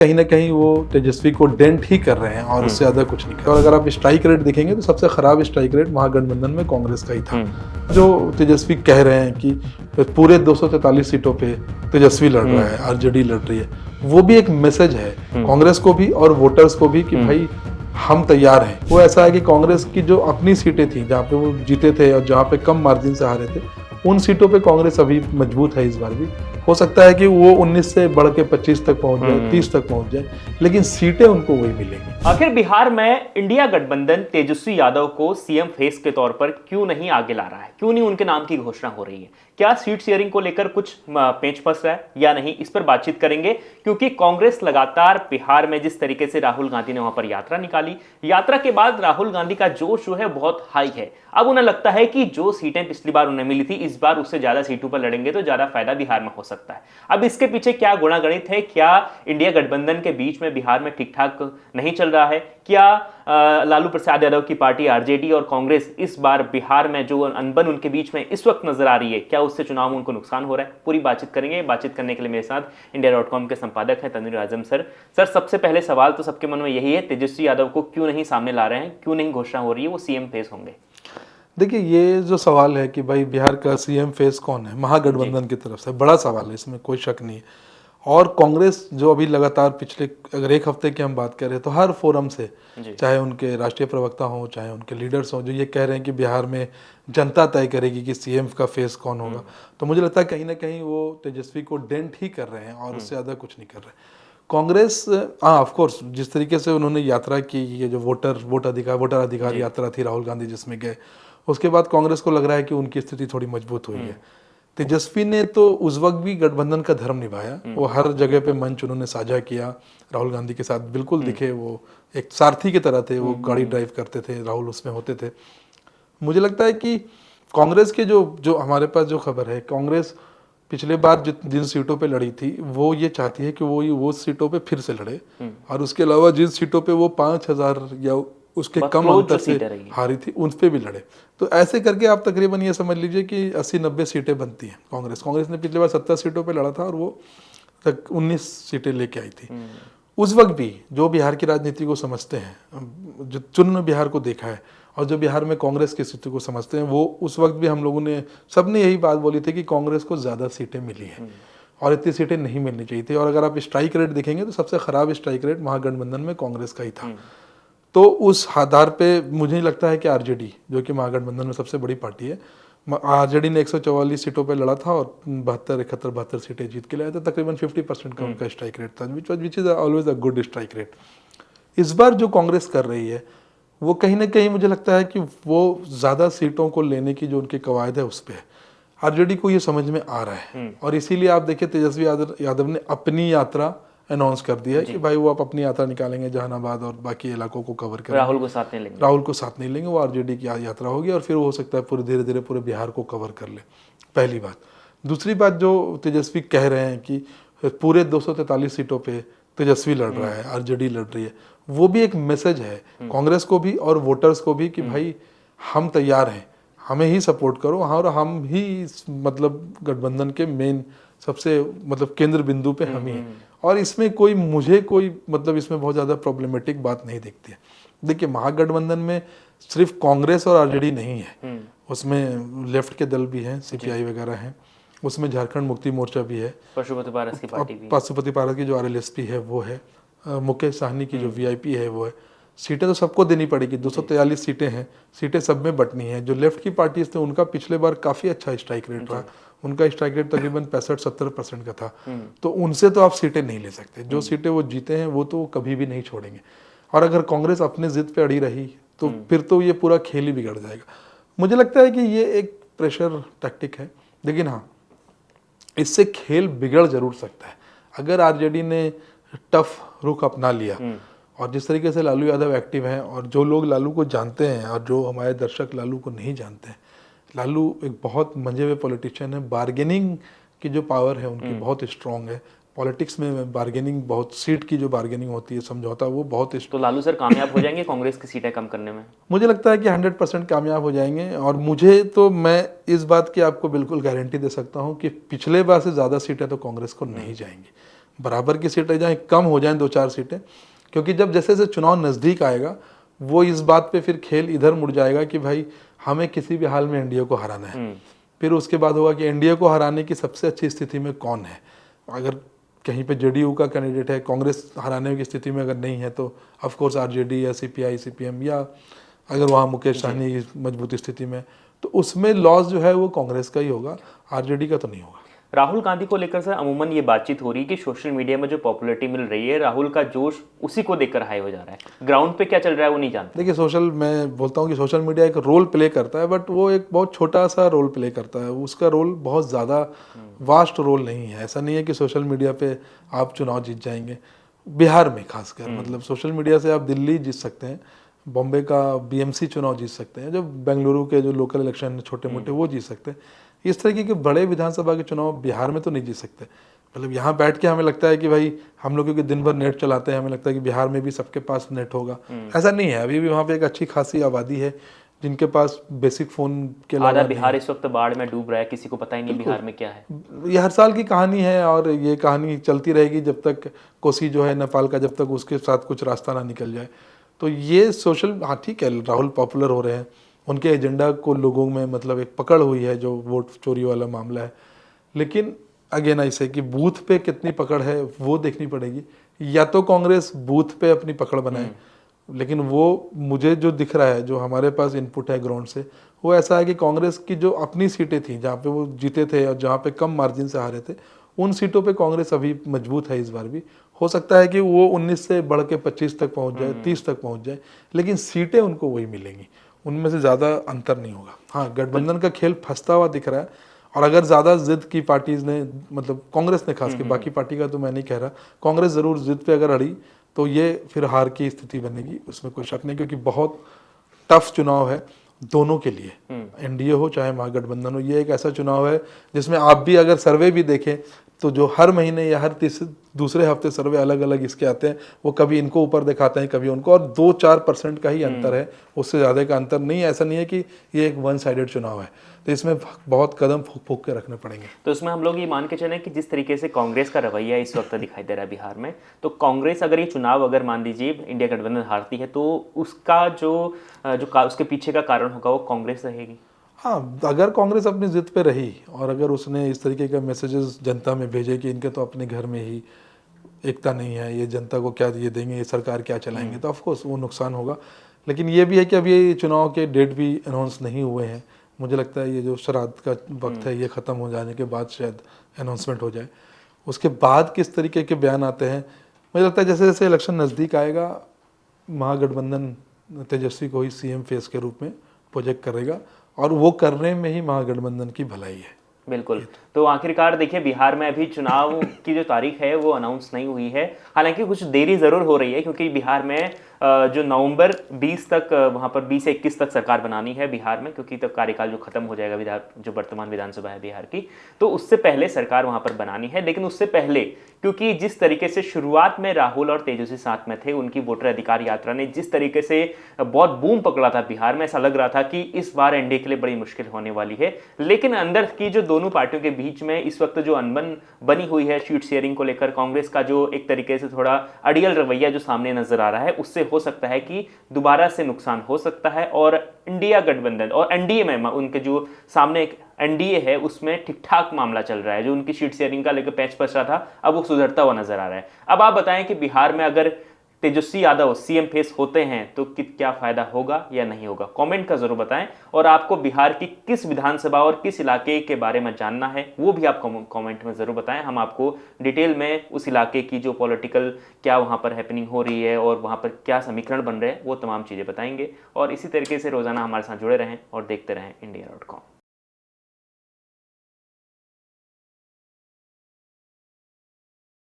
कहीं ना कहीं वो तेजस्वी को डेंट ही कर रहे हैं और उससे ज़्यादा कुछ नहीं कर रहे। और अगर आप स्ट्राइक रेट देखेंगे तो सबसे खराब स्ट्राइक रेट महागठबंधन में कांग्रेस का ही था। जो तेजस्वी कह रहे हैं कि पूरे 243 सीटों पे तेजस्वी लड़ रहा है, आरजेडी लड़ रही है, वो भी एक मैसेज है कांग्रेस को भी और वोटर्स को भी कि भाई हम तैयार हैं। वो ऐसा है कि कांग्रेस की जो अपनी सीटें थी जहाँ पे वो जीते थे और जहाँ पे कम मार्जिन से हारे थे, उन सीटों पे कांग्रेस अभी मजबूत है। इस बार भी हो सकता है कि वो 19 से बढ़ के 25 तक पहुंच जाए, 30 तक पहुंच जाए, लेकिन सीटें उनको वही मिलेंगी। आखिर बिहार में इंडिया गठबंधन तेजस्वी यादव को सीएम फेस के तौर पर क्यों नहीं आगे ला रहा है? क्यों नहीं उनके नाम की घोषणा हो रही है? क्या सीट शेयरिंग को लेकर कुछ पेच फंस रहा है या नहीं, इस पर बातचीत करेंगे। क्योंकि कांग्रेस लगातार बिहार में जिस तरीके से राहुल गांधी ने वहां पर यात्रा निकाली, यात्रा के बाद राहुल गांधी का जोश जो है बहुत हाई है। अब उन्हें लगता है कि जो सीटें पिछली बार उन्हें मिली थी, इस बार उससे ज्यादा सीटों पर लड़ेंगे तो ज्यादा फायदा बिहार में हो सकता है। अब इसके पीछे क्या गुणागणित है? क्या इंडिया गठबंधन के बीच में बिहार में ठीक ठाक नहीं चल रहा है? क्या लालू प्रसाद यादव की पार्टी आरजेडी और कांग्रेस इस बार बिहार में जो अनबन उनके बीच में इस वक्त नजर आ रही है, क्या उससे चुनाव में उनको नुकसान हो रहा है? पूरी बातचीत करेंगे। बातचीत करने के लिए मेरे साथ इंडिया.com के संपादक हैं तनवीर आजम सर। सबसे पहले सवाल तो सबके मन में यही है, तेजस्वी यादव को क्यों नहीं सामने ला रहे हैं? क्यों नहीं घोषणा हो रही है वो सीएम फेस होंगे? देखिए, ये जो सवाल है कि भाई बिहार का सीएम फेस कौन है, महागठबंधन की तरफ से, बड़ा सवाल है, इसमें कोई शक नहीं है। और कांग्रेस जो अभी लगातार पिछले अगर एक हफ्ते की हम बात करें तो हर फोरम से, चाहे उनके राष्ट्रीय प्रवक्ता हो, चाहे उनके लीडर्स हो, जो ये कह रहे हैं कि बिहार में जनता तय करेगी कि सीएम का फेस कौन होगा। तो मुझे लगता है कहीं ना कहीं वो तेजस्वी को डेंट ही कर रहे हैं और उससे ज़्यादा कुछ नहीं कर रहे। कांग्रेस, हाँ ऑफ कोर्स, जिस तरीके से उन्होंने यात्रा की, ये जो वोटर अधिकार यात्रा थी राहुल गांधी जिसमें गए, उसके बाद कांग्रेस को लग रहा है कि उनकी स्थिति थोड़ी मजबूत हुई है। तेजस्वी ने तो उस वक्त भी गठबंधन का धर्म निभाया, वो हर जगह पे मंच उन्होंने साझा किया राहुल गांधी के साथ, बिल्कुल दिखे, वो एक सारथी की तरह थे, वो गाड़ी ड्राइव करते थे, राहुल उसमें होते थे। मुझे लगता है कि कांग्रेस के जो हमारे पास जो खबर है, कांग्रेस पिछले बार जिन सीटों पे लड़ी थी वो ये चाहती है कि वो सीटों पे फिर से लड़े, और उसके अलावा जिन सीटों पे वो 5,000 या उसके कम अंतर से हारी थी उन पे भी लड़े। तो ऐसे करके आप तकरीबन ये समझ लीजिए कि 80-90 सीटें बनती हैं। कांग्रेस ने पिछले बार 70 सीटों पे लड़ा था और वो तक 19 सीटें लेके आई थी। उस वक्त भी जो बिहार की राजनीति को समझते हैं, जो चुन बिहार को देखा है और जो बिहार में कांग्रेस की स्थिति को समझते हैं, वो उस वक्त भी हम लोगों ने सबने यही बात बोली थी कि कांग्रेस को ज़्यादा सीटें मिली हैं और इतनी सीटें नहीं मिलनी चाहिए थी। और अगर आप स्ट्राइक रेट देखेंगे तो सबसे खराब स्ट्राइक रेट महागठबंधन में कांग्रेस का ही था। तो उस आधार पे मुझे नहीं लगता है कि आरजेडी, जो कि महागठबंधन में सबसे बड़ी पार्टी है, आरजेडी ने 144 सीटों पे लड़ा था और 72 सीटें जीत के लाया था। तकरीबन 50% का उनका स्ट्राइक रेट था, which is always a good strike rate. इस बार जो कांग्रेस कर रही है वो कहीं ना कहीं मुझे लगता है कि वो ज़्यादा सीटों को लेने की जो उनकी कवायद है उस पर है। आरजेडी को ये समझ में आ रहा है और इसीलिए आप देखिए तेजस्वी यादव ने अपनी यात्रा अनाउंस कर दिया है कि भाई वो आप अपनी यात्रा निकालेंगे, जहानाबाद और बाकी इलाकों को कवर करेंगे। राहुल को साथ नहीं लेंगे, वो आरजेडी की यात्रा होगी और फिर वो हो सकता है पूरे धीरे धीरे पूरे बिहार को कवर कर ले। पहली बात। दूसरी बात, जो तेजस्वी कह रहे हैं कि पूरे 243 सीटों पे तेजस्वी लड़ रहा है, आरजेडी लड़ रही है, वो भी एक मैसेज है कांग्रेस को भी और वोटर्स को भी कि भाई हम तैयार हैं, हमें ही सपोर्ट करो, और हम ही मतलब गठबंधन के मेन सबसे मतलब केंद्र बिंदु पे हम ही हैं। और इसमें कोई मतलब इसमें बहुत ज़्यादा प्रॉब्लमेटिक बात नहीं दिखती है। देखिए, महागठबंधन में सिर्फ कांग्रेस और आरजेडी नहीं है, उसमें लेफ्ट के दल भी हैं, सीपीआई वगैरह हैं, उसमें झारखंड मुक्ति मोर्चा भी है, पशुपति पारस की पार्टी भी, पशुपति पारस की जो आरएलएसपी है वो है, मुकेश साहनी की जो वीआईपी है वो है। सीटें तो सबको देनी पड़ेगी, 243 सीटें हैं, सीटें सब में बंटनी है। जो लेफ्ट की पार्टी थे उनका पिछले बार काफ़ी अच्छा स्ट्राइक रेट रहा, उनका स्ट्राइक रेट तकरीबन 65-70% का था। तो उनसे तो आप सीटें नहीं ले सकते, जो सीटें वो जीते हैं वो तो कभी भी नहीं छोड़ेंगे। और अगर कांग्रेस अपने जिद पे अड़ी रही तो फिर तो ये पूरा खेल ही बिगड़ जाएगा। मुझे लगता है कि ये एक प्रेशर टैक्टिक है, लेकिन हाँ, इससे खेल बिगड़ जरूर सकता है। अगर आरजेडी ने टफ रुख अपना लिया और जिस तरीके से लालू यादव एक्टिव हैं, और जो लोग लालू को जानते हैं और जो हमारे दर्शक लालू को नहीं जानते हैं, लालू एक बहुत मंजे हुए पॉलिटिशियन है। बार्गेनिंग की जो पावर है उनकी बहुत स्ट्रांग है। पॉलिटिक्स में बार्गेनिंग, बहुत सीट की जो बार्गेनिंग होती है, समझौता, वो बहुत। तो लालू सर कामयाब हो जाएंगे कांग्रेस की सीटें कम करने में? मुझे लगता है कि 100% कामयाब हो जाएंगे। और मैं इस बात की आपको बिल्कुल गारंटी दे सकता हूँ कि पिछले बार से ज़्यादा सीटें तो कांग्रेस को नहीं जाएंगी। बराबर की सीटें जाएं, कम हो जाएं 2-4 सीटें, क्योंकि जब जैसे जैसे चुनाव नज़दीक आएगा वो इस बात पे फिर खेल इधर मुड़ जाएगा कि भाई हमें किसी भी हाल में एनडीए को हराना है। फिर उसके बाद होगा कि एनडीए को हराने की सबसे अच्छी स्थिति में कौन है। अगर कहीं पे जेडीयू का कैंडिडेट है, कांग्रेस हराने की स्थिति में अगर नहीं है तो ऑफ कोर्स आरजेडी या सीपीआई सीपीएम, या अगर वहाँ मुकेश सहनी की मजबूत स्थिति में, तो उसमें लॉस जो है वो कांग्रेस का ही होगा, आरजेडी का तो नहीं होगा। राहुल गांधी को लेकर सर अमूमन ये बातचीत हो रही है कि सोशल मीडिया में जो पॉपुलैरिटी मिल रही है, राहुल का जोश उसी को देखकर हाई हो जा रहा है। ग्राउंड पे क्या चल रहा है वो नहीं जानते। देखिए, मैं बोलता हूँ कि सोशल मीडिया एक रोल प्ले करता है, बट वो एक बहुत छोटा सा रोल प्ले करता है। उसका रोल बहुत ज़्यादा वास्ट रोल नहीं है। ऐसा नहीं है कि सोशल मीडिया पे आप चुनाव जीत जाएंगे। बिहार में खासकर मतलब सोशल मीडिया से आप दिल्ली जीत सकते हैं, बॉम्बे का बीएमसी चुनाव जीत सकते हैं, जो बेंगलुरु के जो लोकल इलेक्शन छोटे मोटे वो जीत सकते हैं। इस तरीके के बड़े विधानसभा के चुनाव बिहार में तो नहीं जीत सकते। मतलब यहाँ बैठ के हमें लगता है कि भाई हम लोग क्योंकि दिन भर नेट चलाते हैं, हमें लगता है कि बिहार में भी सबके पास नेट होगा। ऐसा नहीं है। अभी भी वहाँ पे एक अच्छी खासी आबादी है जिनके पास बेसिक फ़ोन के आधा अलावा बिहार इस वक्त बाढ़ में डूब रहा है, किसी को पता ही नहीं बिहार में क्या है। ये हर साल की कहानी है और ये कहानी चलती रहेगी जब तक कोसी जो है नेपाल का, जब तक उसके साथ कुछ रास्ता ना निकल जाए। तो ये सोशल, हाँ ठीक है, राहुल पॉपुलर हो रहे हैं, उनके एजेंडा को लोगों में मतलब एक पकड़ हुई है जो वोट चोरी वाला मामला है। लेकिन अगेन ऐसे कि बूथ पे कितनी पकड़ है वो देखनी पड़ेगी। या तो कांग्रेस बूथ पे अपनी पकड़ बनाए, लेकिन वो मुझे जो दिख रहा है, जो हमारे पास इनपुट है ग्राउंड से, वो ऐसा है कि कांग्रेस की जो अपनी सीटें थी जहाँ पे वो जीते थे और जहाँ पे कम मार्जिन से हारे थे, उन सीटों पे कांग्रेस अभी मजबूत है। इस बार भी हो सकता है कि वो 19 से बढ़ के 25 तक पहुँच जाए, 30 तक पहुँच जाए, लेकिन सीटें उनको वही मिलेंगी, उनमें से ज़्यादा अंतर नहीं होगा। हाँ, गठबंधन का खेल फंसता हुआ दिख रहा है। और अगर ज़्यादा जिद की पार्टीज ने, मतलब कांग्रेस ने खास के, बाकी पार्टी का तो मैं नहीं कह रहा, कांग्रेस ज़रूर जिद पे अगर अड़ी तो ये फिर हार की स्थिति बनेगी, उसमें कोई शक नहीं। क्योंकि बहुत टफ चुनाव है दोनों के लिए, एनडीए हो चाहे महागठबंधन हो। ये एक ऐसा चुनाव है जिसमें आप भी अगर सर्वे भी देखें तो जो हर महीने या हर दूसरे हफ्ते सर्वे अलग अलग इसके आते हैं, वो कभी इनको ऊपर दिखाते हैं कभी उनको, और 2-4% का ही अंतर है, उससे ज़्यादा का अंतर नहीं है। ऐसा नहीं है कि ये एक वन साइडेड चुनाव है, तो इसमें बहुत कदम फूक फूक के रखने पड़ेंगे। तो इसमें हम लोग ये मान के चलें कि जिस तरीके से कांग्रेस का रवैया इस वक्त दिखाई दे रहा है बिहार में, तो कांग्रेस अगर ये चुनाव अगर मान लीजिए इंडिया गठबंधन हारती है तो उसका उसके पीछे का कारण होगा वो कांग्रेस रहेगी। हाँ, अगर कांग्रेस अपनी जिद पे रही और अगर उसने इस तरीके का मैसेजेस जनता में भेजे कि इनके तो अपने घर में ही एकता नहीं है, ये जनता को क्या ये देंगे, ये सरकार क्या चलाएंगे, तो ऑफकोर्स वो नुकसान होगा। लेकिन ये भी है कि अभी ये चुनाव के डेट भी अनाउंस नहीं हुए हैं। मुझे लगता है ये जो श्राद्ध का वक्त है ये ख़त्म हो जाने के बाद शायद अनाउंसमेंट हो जाए। उसके बाद किस तरीके के बयान आते हैं, मुझे लगता है जैसे जैसे इलेक्शन नज़दीक आएगा महागठबंधन तेजस्वी को ही सीएम फेस के रूप में प्रोजेक्ट करेगा, और वो करने में ही महागठबंधन की भलाई है। बिल्कुल। तो आखिरकार देखिए बिहार में अभी चुनाव की जो तारीख है वो अनाउंस नहीं हुई है, हालांकि कुछ देरी ज़रूर हो रही है क्योंकि बिहार में जो नवंबर 20 तक वहाँ पर 20 से 21 तक सरकार बनानी है बिहार में, क्योंकि तब कार्यकाल जो खत्म हो जाएगा जो वर्तमान विधानसभा है बिहार की, तो उससे पहले सरकार वहाँ पर बनानी है। लेकिन उससे पहले क्योंकि जिस तरीके से शुरुआत में राहुल और तेजस्वी साथ में थे, उनकी वोटर अधिकार यात्रा ने जिस तरीके से बहुत बूम पकड़ा था बिहार में, ऐसा लग रहा था कि इस बार एनडीए के लिए बड़ी मुश्किल होने वाली है। लेकिन अंदर की जो दोनों पार्टियों के बीच में इस वक्त जो अनबन बनी हुई है सीट शेयरिंग को लेकर, कांग्रेस का जो एक तरीके से थोड़ा अड़ियल रवैया जो सामने नजर आ रहा है, उससे हो सकता है कि दोबारा से नुकसान हो सकता है। और इंडिया गठबंधन और एनडीए में उनके जो सामने एक एनडीए है उसमें ठीक ठाक मामला चल रहा है। जो उनकी सीट शेयरिंग का लेकर पैच पच रहा था अब वो सुधरता हुआ नजर आ रहा है। अब आप बताएं कि बिहार में अगर तेजस्वी यादव सीएम फेस होते हैं तो क्या फायदा होगा या नहीं होगा, कमेंट का जरूर बताएं। और आपको बिहार की किस विधानसभा और किस इलाके के बारे में जानना है वो भी आप कमेंट में जरूर बताएं। हम आपको डिटेल में उस इलाके की जो पॉलिटिकल क्या वहां पर हैपनिंग हो रही है और वहां पर क्या समीकरण बन रहे हैं वो तमाम चीजें बताएंगे। और इसी तरीके से रोजाना हमारे साथ जुड़े रहें और देखते रहें India.com।